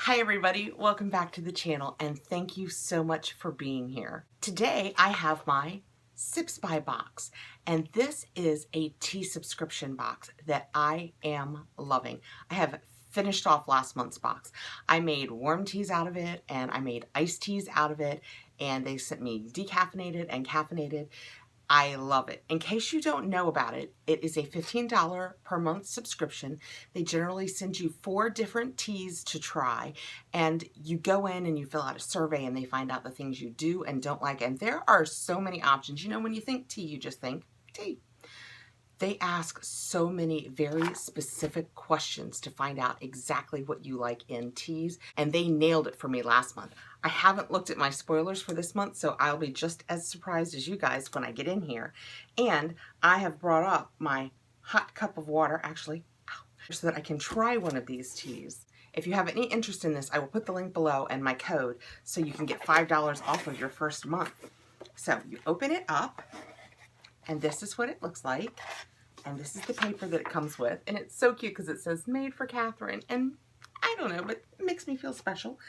Hi everybody, welcome back to the channel and thank you so much for being here. Today I have my Sips by box and this is a tea subscription box that I am loving. I have finished off last month's box. I made warm teas out of it and I made iced teas out of it and they sent me decaffeinated and caffeinated. I love it. In case you don't know about it, it is a $15 per month subscription. They generally send you 4 different teas to try, and you go in and you fill out a survey and they find out the things you do and don't like. And there are so many options. You know, when you think tea, you just think tea. They ask so many very specific questions to find out exactly what you like in teas, and they nailed it for me last month. I haven't looked at my spoilers for this month, so I'll be just as surprised as you guys when I get in here. And I have brought up my hot cup of water, actually, so that I can try one of these teas. If you have any interest in this, I will put the link below and my code so you can get $5 off of your first month. So you open it up, and this is what it looks like. And this is the paper that it comes with. And it's so cute because it says made for Catherine. And I don't know, but it makes me feel special.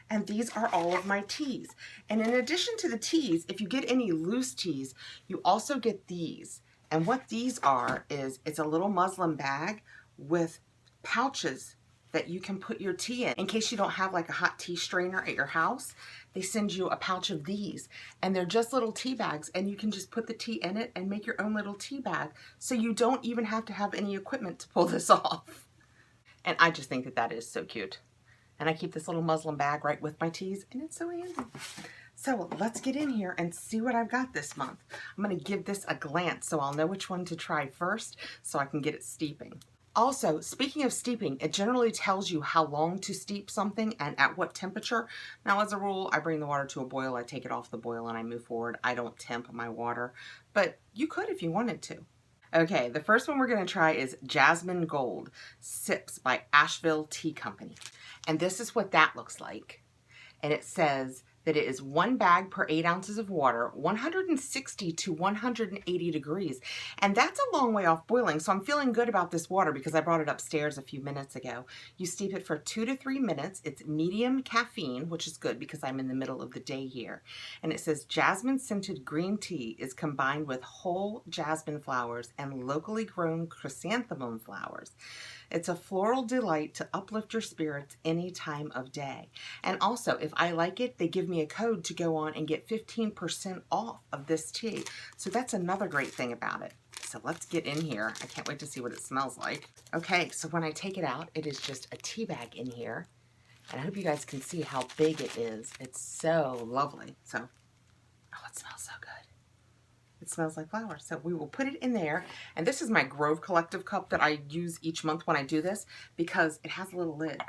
And these are all of my teas. And in addition to the teas, if you get any loose teas, you also get these. And what these are is it's a little muslin bag with pouches that you can put your tea in case you don't have like a hot tea strainer at your house. They send you a pouch of these and they're just little tea bags and you can just put the tea in it and make your own little tea bag, so you don't even have to have any equipment to pull this off. And I just think that that is so cute. And I keep this little muslin bag right with my teas and it's so handy. So let's get in here and see what I've got this month. I'm gonna give this a glance so I'll know which one to try first so I can get it steeping. Also, speaking of steeping, it generally tells you how long to steep something and at what temperature. Now, as a rule, I bring the water to a boil, I take it off the boil, and I move forward. I don't temp my water, but you could if you wanted to. Okay, the first one we're going to try is Jasmine Gold Sips by Asheville Tea Company. And this is what that looks like. And it says that it is 1 bag per 8 ounces of water, 160 to 180 degrees. And that's a long way off boiling, so I'm feeling good about this water because I brought it upstairs a few minutes ago. You steep it for 2 to 3 minutes. It's medium caffeine, which is good because I'm in the middle of the day here. And it says jasmine scented green tea is combined with whole jasmine flowers and locally grown chrysanthemum flowers. It's a floral delight to uplift your spirits any time of day. And also, if I like it, they give me a code to go on and get 15% off of this tea. So that's another great thing about it. So let's get in here. I can't wait to see what it smells like. Okay, so when I take it out, it is just a tea bag in here. And I hope you guys can see how big it is. It's so lovely. So, oh, it smells so good. It smells like flowers. So we will put it in there. And this is my Grove Collective cup that I use each month when I do this because it has a little lid.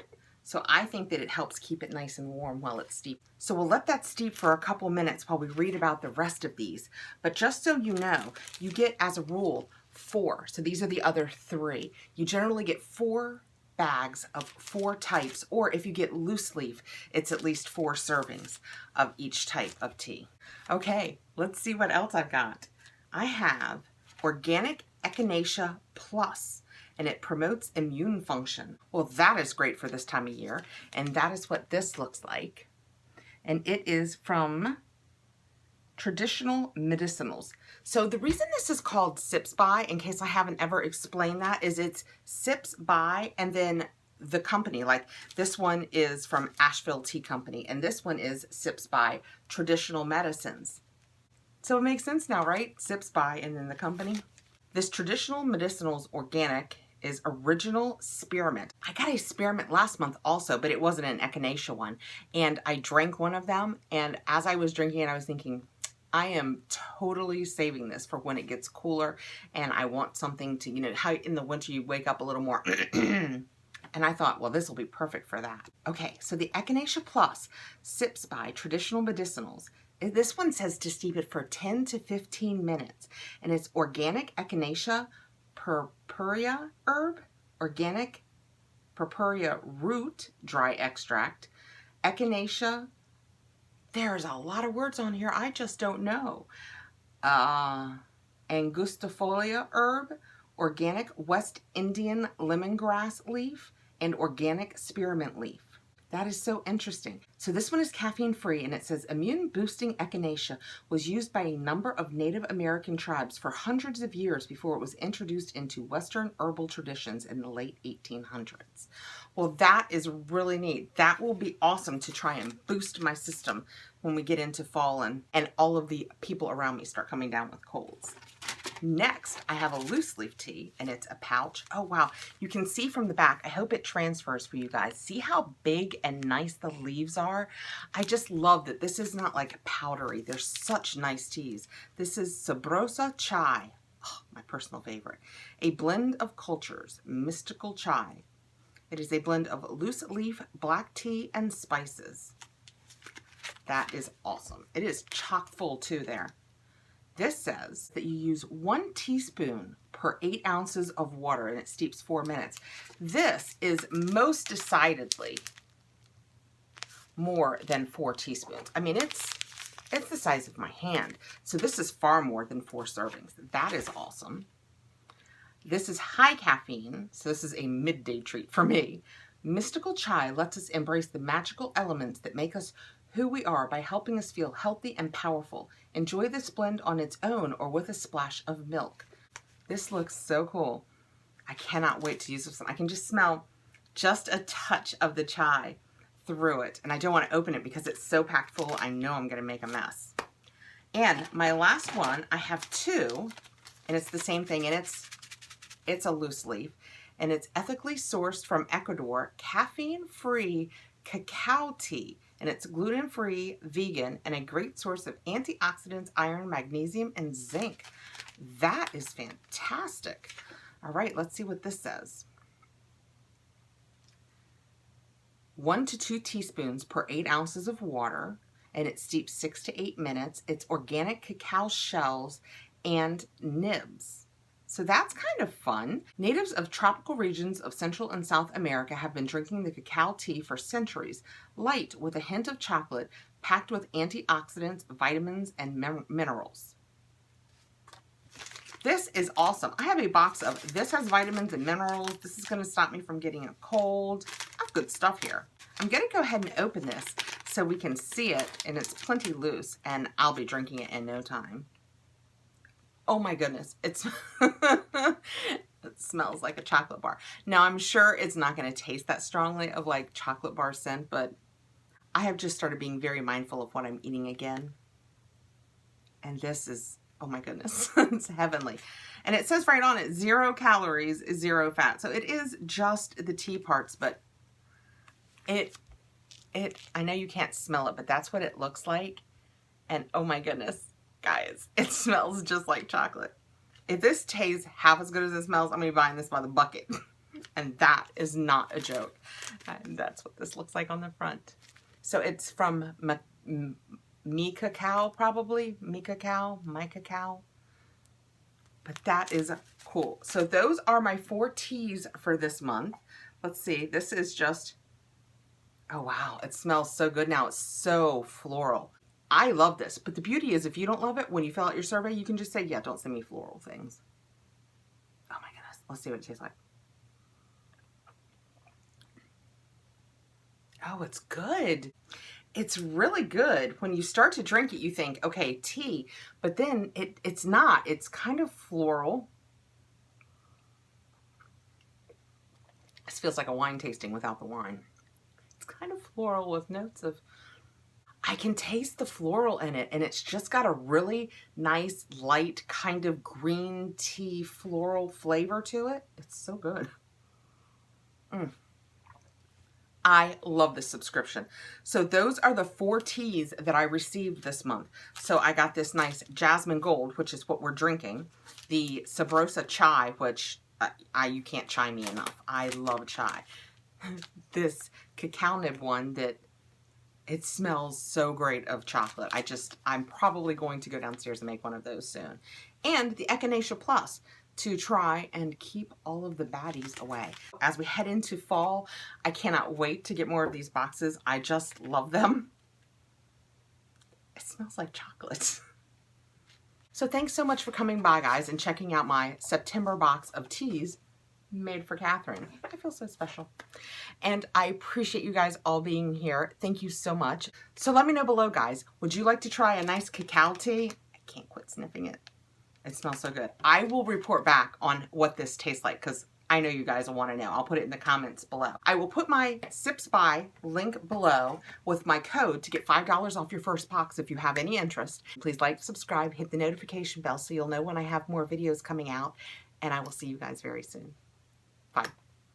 So I think that it helps keep it nice and warm while it's steeped. So we'll let that steep for a couple minutes while we read about the rest of these. But just so you know, you get, as a rule, 4. So these are the other 3. You generally get 4 bags of 4 types, or if you get loose leaf, it's at least 4 servings of each type of tea. Okay, let's see what else I've got. I have organic Echinacea Plus, and it promotes immune function. Well, that is great for this time of year, and that is what this looks like. And it is from Traditional Medicinals. So the reason this is called Sips by, in case I haven't ever explained that, is it's Sips by and then the company. Like this one is from Asheville Tea Company and this one is Sips by Traditional Medicines. So it makes sense now, right? Sips by and then the company. This Traditional Medicinals Organic is Original Spearmint. I got a spearmint last month also, but it wasn't an echinacea one. And I drank one of them, and as I was drinking it, I was thinking, I am totally saving this for when it gets cooler and I want something to, you know, how in the winter you wake up a little more and I thought, well, this will be perfect for that. Okay, so the Echinacea Plus Sips by Traditional Medicinals. This one says to steep it for 10 to 15 minutes. And it's organic Echinacea purpurea herb, organic purpurea root dry extract, Echinacea. There's a lot of words on here I just don't know. Angustifolia herb, organic West Indian lemongrass leaf, and organic spearmint leaf. That is so interesting. So this one is caffeine free, and it says immune boosting echinacea was used by a number of Native American tribes for hundreds of years before it was introduced into Western herbal traditions in the late 1800s. Well, that is really neat. That will be awesome to try and boost my system when we get into fall and all of the people around me start coming down with colds. Next, I have a loose leaf tea, and it's a pouch. Oh, wow. You can see from the back. I hope it transfers for you guys. See how big and nice the leaves are? I just love that this is not like powdery. They're such nice teas. This is Sabrosa Chai, my personal favorite. A blend of cultures, mystical chai. It is a blend of loose leaf, black tea, and spices. That is awesome. It is chock full too there. This says that you use 1 teaspoon per 8 ounces of water, and it steeps 4 minutes. This is most decidedly more than 4 teaspoons. I mean, it's the size of my hand. So this is far more than 4 servings. That is awesome. This is high caffeine, so this is a midday treat for me. Mystical chai lets us embrace the magical elements that make us who we are by helping us feel healthy and powerful. Enjoy this blend on its own or with a splash of milk. This looks so cool. I cannot wait to use this one. I can just smell just a touch of the chai through it, and I don't want to open it because it's so packed full. I know I'm going to make a mess. And my last one, I have 2, and it's the same thing, and it's a loose leaf, and it's ethically sourced from Ecuador, caffeine-free cacao tea. And it's gluten-free, vegan, and a great source of antioxidants, iron, magnesium, and zinc. That is fantastic. All right, let's see what this says. 1 to 2 teaspoons per 8 ounces of water, and it steeps 6 to 8 minutes. It's organic cacao shells and nibs. So that's kind of fun. Natives of tropical regions of Central and South America have been drinking the cacao tea for centuries. Light with a hint of chocolate, packed with antioxidants, vitamins, and minerals. This is awesome. I have a box of this has vitamins and minerals. This is going to stop me from getting a cold. I have good stuff here. I'm going to go ahead and open this so we can see it, and it's plenty loose, and I'll be drinking it in no time. Oh my goodness, it smells like a chocolate bar. Now I'm sure it's not going to taste that strongly of like chocolate bar scent, but I have just started being very mindful of what I'm eating again. And this is, oh my goodness, it's heavenly. And it says right on it, 0 calories, 0 fat. So it is just the tea parts, but I know you can't smell it, but that's what it looks like. And oh my goodness. Guys, it smells just like chocolate. If this tastes half as good as it smells, I'm going to be buying this by the bucket. And that is not a joke. And that's what this looks like on the front. So it's from Mi Cacao, probably. Mi Cacao, My Cacao. But that is cool. So those are my 4 teas for this month. Let's see. This is just, oh wow, it smells so good now. It's so floral. I love this, but the beauty is if you don't love it, when you fill out your survey, you can just say, yeah, don't send me floral things. Oh my goodness. Let's see what it tastes like. Oh, it's good. It's really good. When you start to drink it, you think, okay, tea, but then it's not. It's kind of floral. This feels like a wine tasting without the wine. It's kind of floral with notes of, I can taste the floral in it, and it's just got a really nice, light, kind of green tea floral flavor to it. It's so good. I love this subscription. So those are the 4 teas that I received this month. So I got this nice Jasmine Gold, which is what we're drinking. The Sabrosa Chai, which you can't chai me enough. I love chai. This cacao nib one that it smells so great of chocolate. I'm probably going to go downstairs and make one of those soon. And the Echinacea Plus to try and keep all of the baddies away. As we head into fall, I cannot wait to get more of these boxes. I just love them. It smells like chocolate. So thanks so much for coming by, guys, and checking out my September box of teas. made for Catherine. I feel so special. And I appreciate you guys all being here. Thank you so much. So let me know below, guys. Would you like to try a nice cacao tea? I can't quit sniffing it. It smells so good. I will report back on what this tastes like because I know you guys will want to know. I'll put it in the comments below. I will put my Sips By link below with my code to get $5 off your first box if you have any interest. Please like, subscribe, hit the notification bell so you'll know when I have more videos coming out. And I will see you guys very soon. Bye.